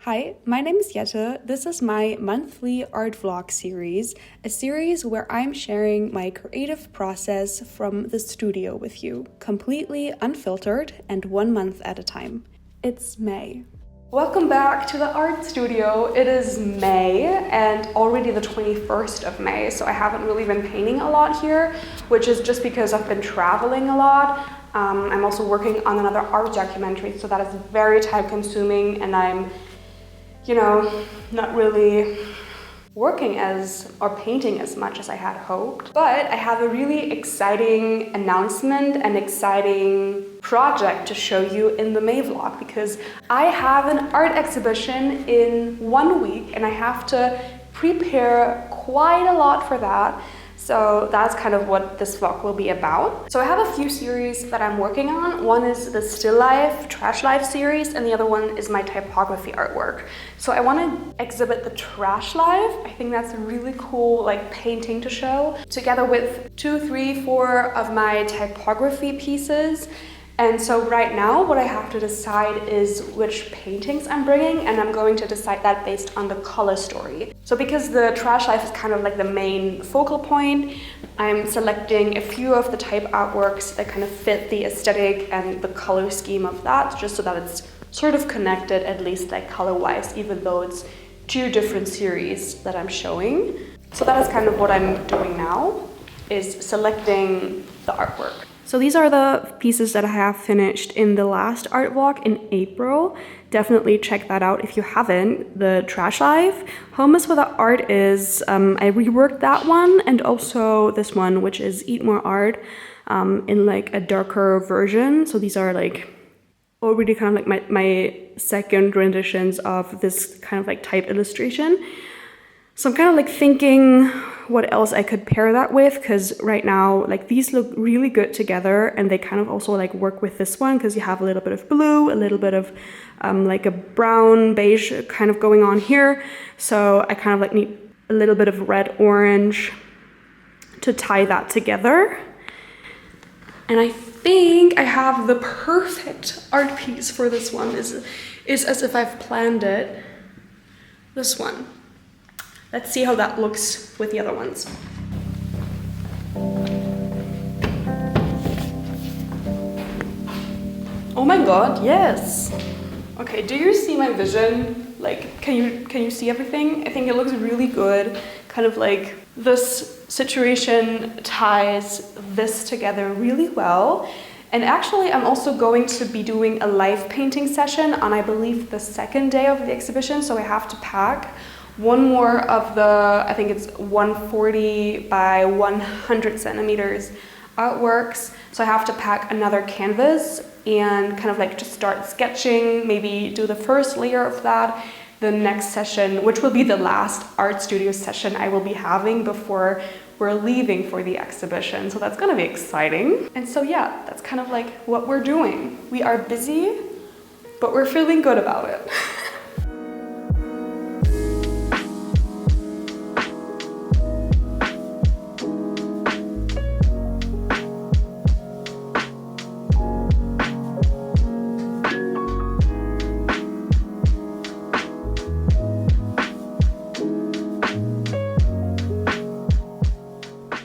Hi, my name is Jette. This is my monthly art vlog series, a series where I'm sharing my creative process from the studio with you, completely unfiltered and 1 month at a time. It's May. Welcome back to the art studio. It is May and already the 21st of May, so I haven't really been painting a lot here, which is just because I've been traveling a lot. I'm also working on another art documentary, so that is very time consuming and I'm not really working or painting as much as I had hoped. But I have a really exciting announcement and exciting project to show you in the May vlog because I have an art exhibition in 1 week and I have to prepare quite a lot for that. So that's kind of what this vlog will be about. So I have a few series that I'm working on. One is the still life, trash life series, and the other one is my typography artwork. So I want to exhibit the trash life. I think that's a really cool painting to show, together with 2, 3, 4 of my typography pieces. And so right now what I have to decide is which paintings I'm bringing, and I'm going to decide that based on the color story. So because the trash life is kind of like the main focal point, I'm selecting a few of the type artworks that kind of fit the aesthetic and the color scheme of that, just so that it's sort of connected, at least color-wise, even though it's 2 different series that I'm showing. So that is kind of what I'm doing now, is selecting the artwork. So these are the pieces that I have finished in the last art vlog in April. Definitely check that out if you haven't. The Trash Life. Home is Where the Art Is. I reworked that one, and also this one, which is Eat More Art, in a darker version. So these are already kind of my second renditions of this kind of type illustration. So I'm kind of thinking what else I could pair that with, because right now these look really good together, and they kind of also work with this one because you have a little bit of blue, a little bit of a brown beige kind of going on here. So I kind of need a little bit of red orange to tie that together. And I think I have the perfect art piece for this one. Is as if I've planned it. This one. Let's see how that looks with the other ones. Oh my god, yes! Okay, do you see my vision? Can you see everything? I think it looks really good. Kind of this situation ties this together really well. And actually, I'm also going to be doing a live painting session on, I believe, the 2nd day of the exhibition, so I have to pack one more of the, I think it's 140 by 100 centimeters artworks. So I have to pack another canvas and kind of just start sketching, maybe do the first layer of that. The next session, which will be the last art studio session I will be having before we're leaving for the exhibition. So that's gonna be exciting. And so yeah, that's kind of what we're doing. We are busy, but we're feeling good about it.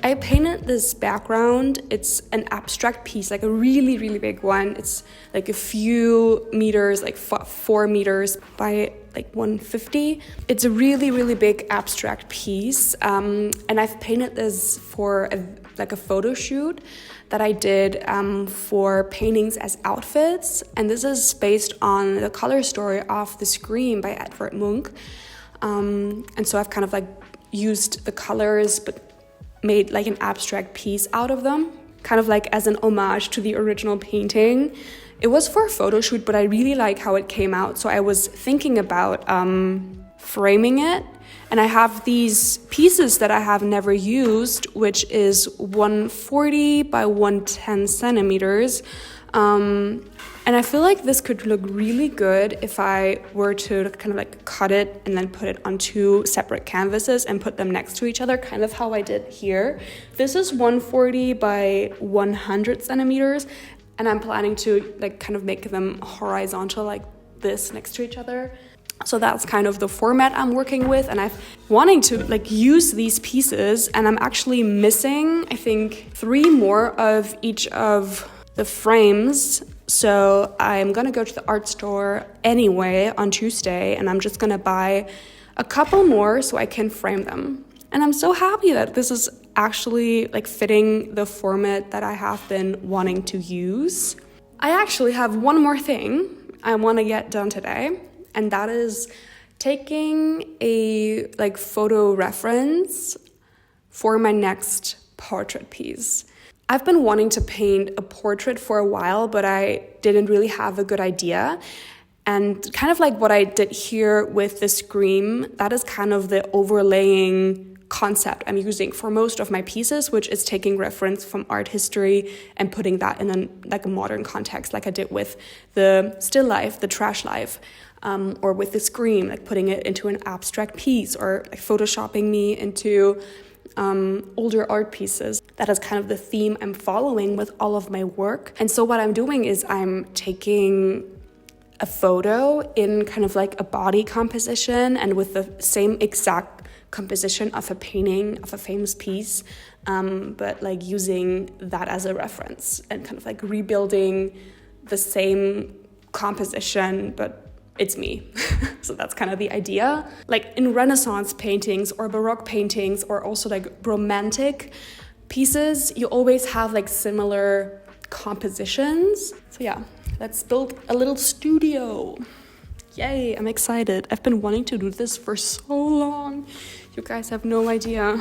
I painted this background. It's an abstract piece, a really, really big one. It's a few meters, 4 meters by 150. It's a really, really big abstract piece. And I've painted this for a photo shoot that I did for paintings as outfits. And this is based on the color story of The Scream by Edvard Munch. And so I've kind of used the colors, but made an abstract piece out of them, kind of as an homage to the original painting. It was for a photo shoot, but I really like how it came out, so I was thinking about framing it. And I have these pieces that I have never used, which is 140 by 110 centimeters. And I feel this could look really good if I were to kind of cut it and then put it on 2 separate canvases and put them next to each other, kind of how I did here. This is 140 by 100 centimeters, and I'm planning to kind of make them horizontal this next to each other. So that's kind of the format I'm working with, and I'm wanting to like use these pieces, and I'm actually missing, I think, 3 more of each of the frames. So I'm gonna go to the art store anyway on Tuesday, and I'm just gonna buy a couple more so I can frame them. And I'm so happy that this is actually like fitting the format that I have been wanting to use. I actually have one more thing I want to get done today, and that is taking a like photo reference for my next portrait piece. I've been wanting to paint a portrait for a while, but I didn't really have a good idea. And kind of like what I did here with the scream, that is kind of the overlaying concept I'm using for most of my pieces, which is taking reference from art history and putting that in a modern context, like I did with the still life, the trash life, or with the scream, like putting it into an abstract piece, or like photoshopping me into older art pieces. That is kind of the theme I'm following with all of my work. And so what I'm doing is I'm taking a photo in kind of like a body composition and with the same exact composition of a painting of a famous piece, but like using that as a reference and kind of like rebuilding the same composition, but it's me. So that's kind of the idea. Like in Renaissance paintings or Baroque paintings or also like romantic pieces, you always have like similar compositions. So yeah, let's build a little studio. Yay, I'm excited. I've been wanting to do this for so long. You guys have no idea.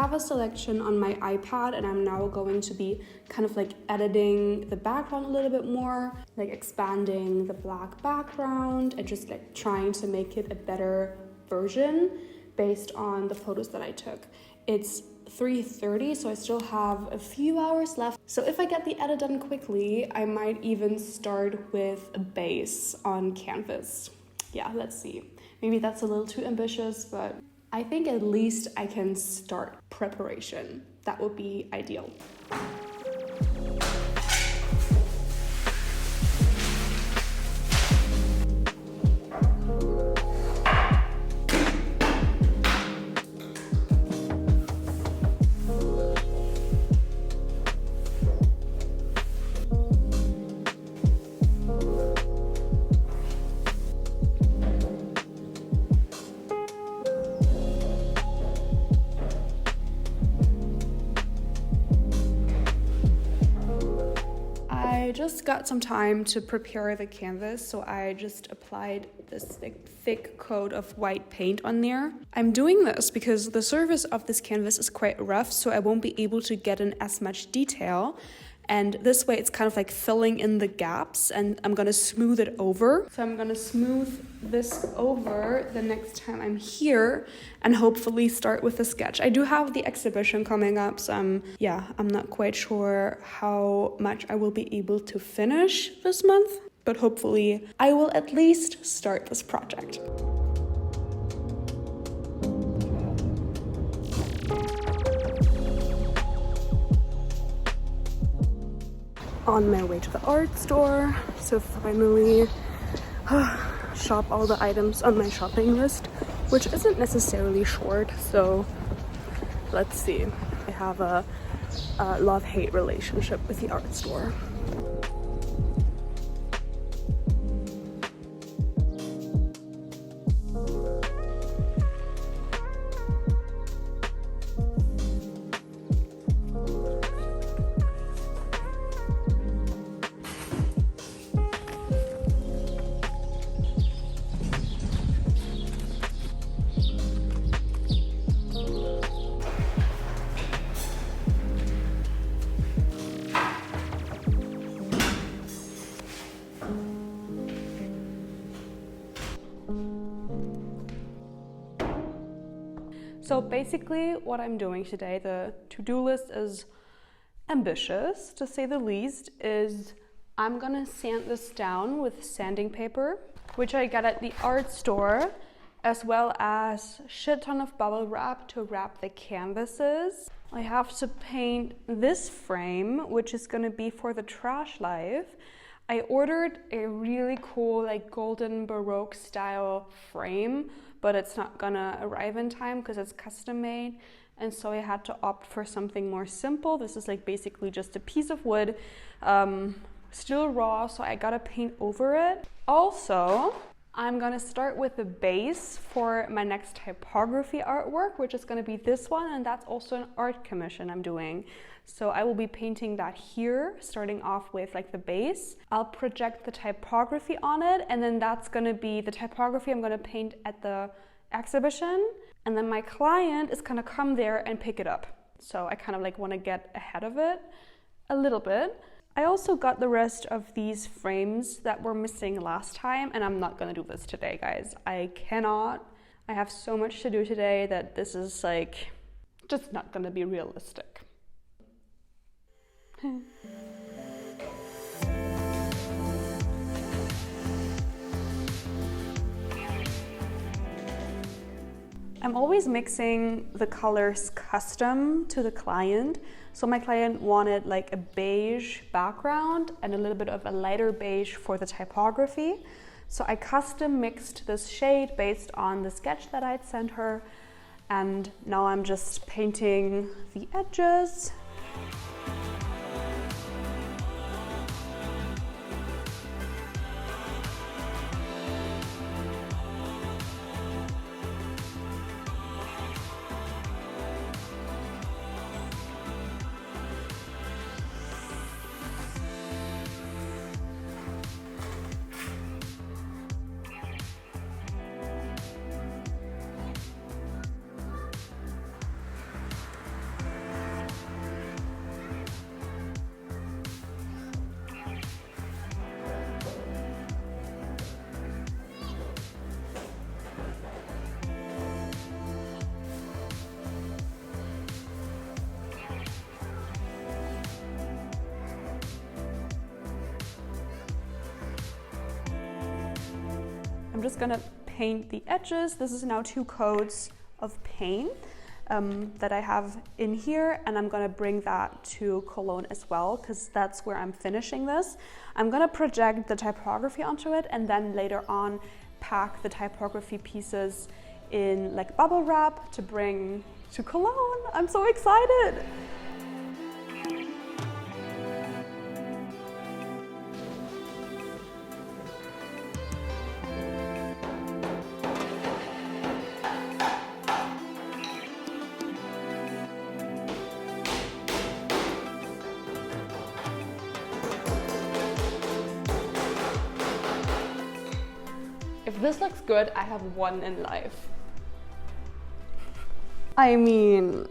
A selection on my iPad, and I'm now going to be kind of like editing the background a little bit more, like expanding the black background and just like trying to make it a better version based on the photos that I took. It's 3:30, so I still have a few hours left. So if I get the edit done quickly, I might even start with a base on canvas. Yeah, let's see. Maybe that's a little too ambitious, but I think at least I can start preparation. That would be ideal. I just got some time to prepare the canvas, so I just applied this thick coat of white paint on there. I'm doing this because the surface of this canvas is quite rough, so I won't be able to get in as much detail. And this way it's kind of like filling in the gaps, and I'm gonna smooth it over. So I'm gonna smooth this over the next time I'm here and hopefully start with a sketch. I do have the exhibition coming up, so I'm not quite sure how much I will be able to finish this month, but hopefully I will at least start this project. On my way to the art store, so finally shop all the items on my shopping list, which isn't necessarily short, so let's see. I have a love-hate relationship with the art store. So basically what I'm doing today, the to-do list is ambitious to say the least, is I'm gonna sand this down with sanding paper, which I got at the art store, as well as a shit ton of bubble wrap to wrap the canvases. I have to paint this frame, which is gonna be for the trash life. I ordered a really cool like golden Baroque style frame, but it's not gonna arrive in time because it's custom made. And so I had to opt for something more simple. This is like basically just a piece of wood, still raw, so I gotta paint over it. Also, I'm gonna start with the base for my next typography artwork, which is gonna be this one, and that's also an art commission I'm doing. So I will be painting that here, starting off with like the base. I'll project the typography on it, and then that's gonna be the typography I'm gonna paint at the exhibition. And then my client is gonna come there and pick it up. So I kind of like wanna get ahead of it a little bit. I also got the rest of these frames that were missing last time, and I'm not gonna do this today, guys. I cannot. I have so much to do today that this is like just not gonna be realistic. I'm always mixing the colors custom to the client. So my client wanted like a beige background and a little bit of a lighter beige for the typography. So I custom mixed this shade based on the sketch that I'd sent her. And now I'm just painting the edges. I'm just gonna paint the edges. This is now 2 coats of paint that I have in here, and I'm gonna bring that to Cologne as well, because that's where I'm finishing this. I'm gonna project the typography onto it, and then later on pack the typography pieces in like bubble wrap to bring to Cologne. I'm so excited. If this looks good, I have won in life. I mean,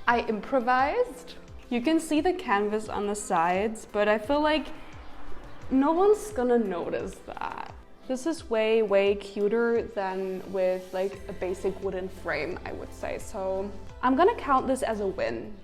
I improvised. You can see the canvas on the sides, but I feel like no one's gonna notice that. This is way, way cuter than with like a basic wooden frame, I would say. So I'm gonna count this as a win.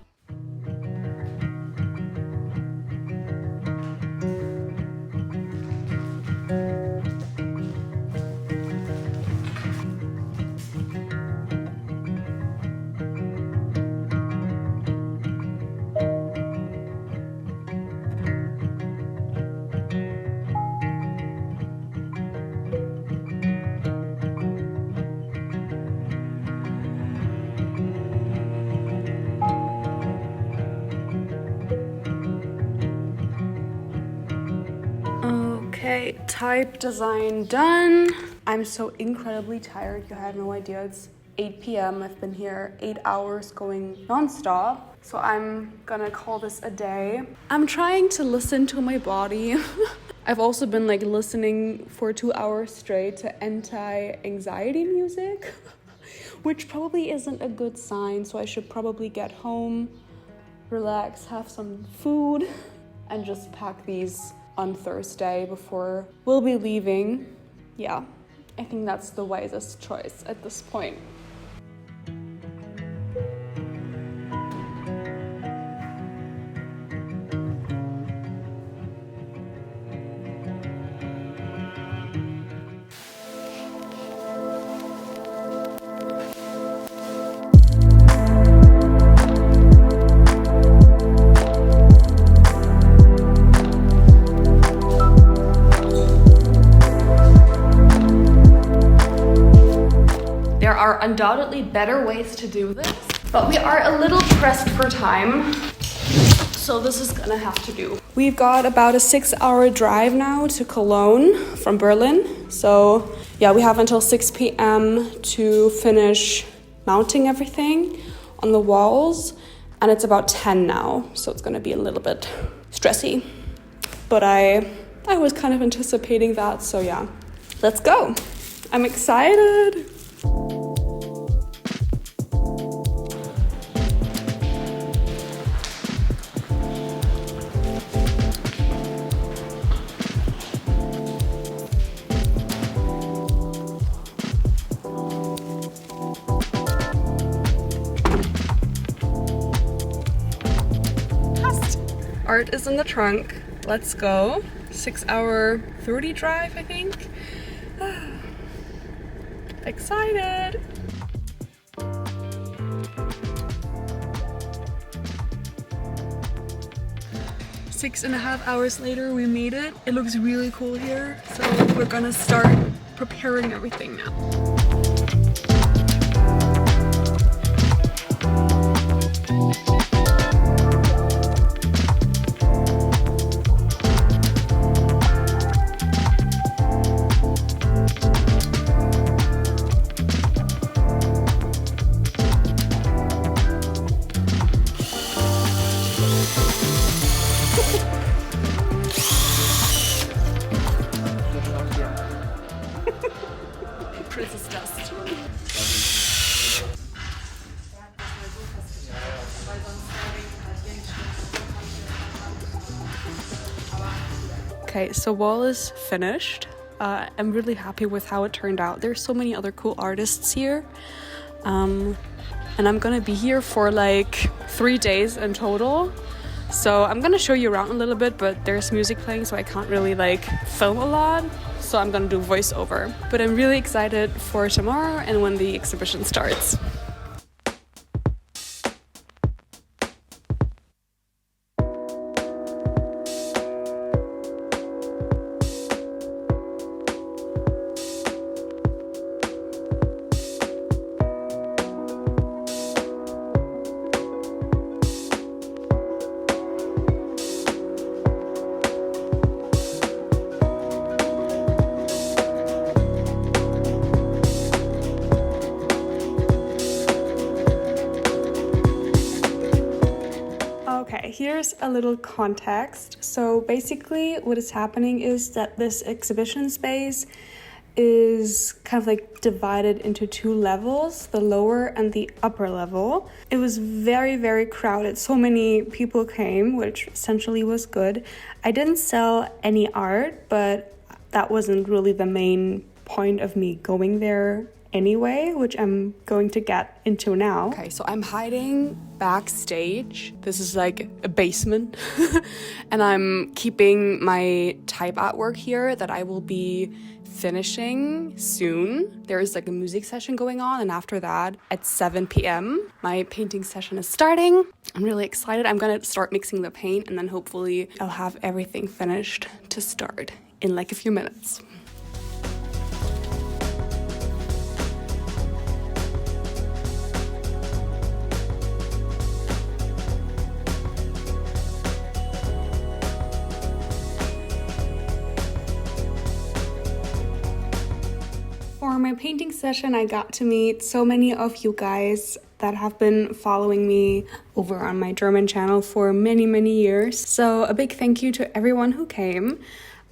Okay, type design done. I'm so incredibly tired, you have no idea. It's 8 p.m. I've been here 8 hours going non-stop. So I'm gonna call this a day. I'm trying to listen to my body. I've also been like listening for 2 hours straight to anti-anxiety music, which probably isn't a good sign. So I should probably get home, relax, have some food, and just pack these on Thursday before we'll be leaving. Yeah, I think that's the wisest choice at this point. undoubtedly better ways to do this, but we are a little pressed for time, so this is gonna have to do. We've got about a 6-hour drive now to Cologne from Berlin. So yeah, we have until 6 p.m. to finish mounting everything on the walls, and it's about 10 now, so it's gonna be a little bit stressy. But I was kind of anticipating that, so yeah, let's go. I'm excited. Art is in the trunk. Let's go. 6-hour 30 drive, I think. Excited. 6.5 hours later, we made it. It looks really cool here. So we're gonna start preparing everything now. Princess dust. Okay, so wall is finished. I'm really happy with how it turned out. There's so many other cool artists here. And I'm gonna be here for like 3 days in total. So I'm gonna show you around a little bit, but there's music playing, so I can't really like film a lot. So I'm gonna do voiceover. But I'm really excited for tomorrow and when the exhibition starts. Okay, here's a little context. So basically what is happening is that this exhibition space is kind of like divided into 2 levels, the lower and the upper level. It was very, very crowded. So many people came, which essentially was good. I didn't sell any art, but that wasn't really the main point of me going there anyway, which I'm going to get into now. Okay, so I'm hiding backstage. This is like a basement. And I'm keeping my type artwork here that I will be finishing soon. There is like a music session going on, and after that at 7 p.m. my painting session is starting. I'm really excited. I'm gonna start mixing the paint, and then hopefully I'll have everything finished to start in like a few minutes. For my painting session, I got to meet so many of you guys that have been following me over on my German channel for many, many years. So a big thank you to everyone who came.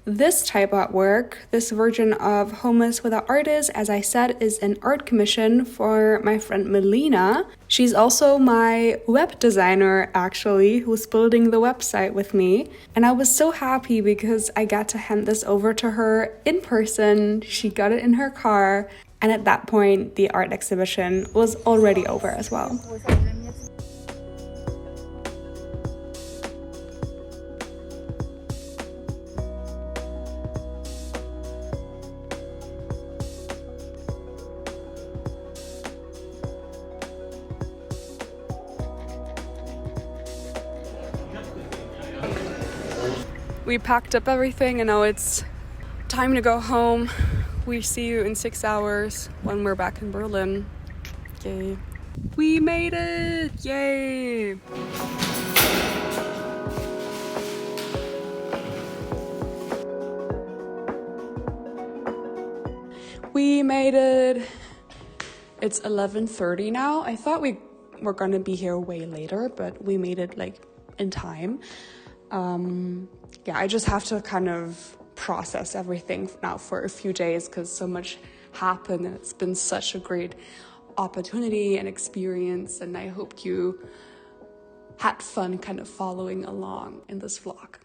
This type artwork, this version of Homeless Without Artists, as I said, is an art commission for my friend Melina. She's also my web designer, actually, who's building the website with me. And I was so happy because I got to hand this over to her in person. She got it in her car. And at that point, the art exhibition was already over as well. We packed up everything and now it's time to go home. We see you in 6 hours when we're back in Berlin. Yay. We made it! Yay! We made it! It's 11:30 now. I thought we were gonna be here way later, but we made it like in time. Yeah, I just have to kind of process everything now for a few days because so much happened and it's been such a great opportunity and experience, and I hope you had fun kind of following along in this vlog.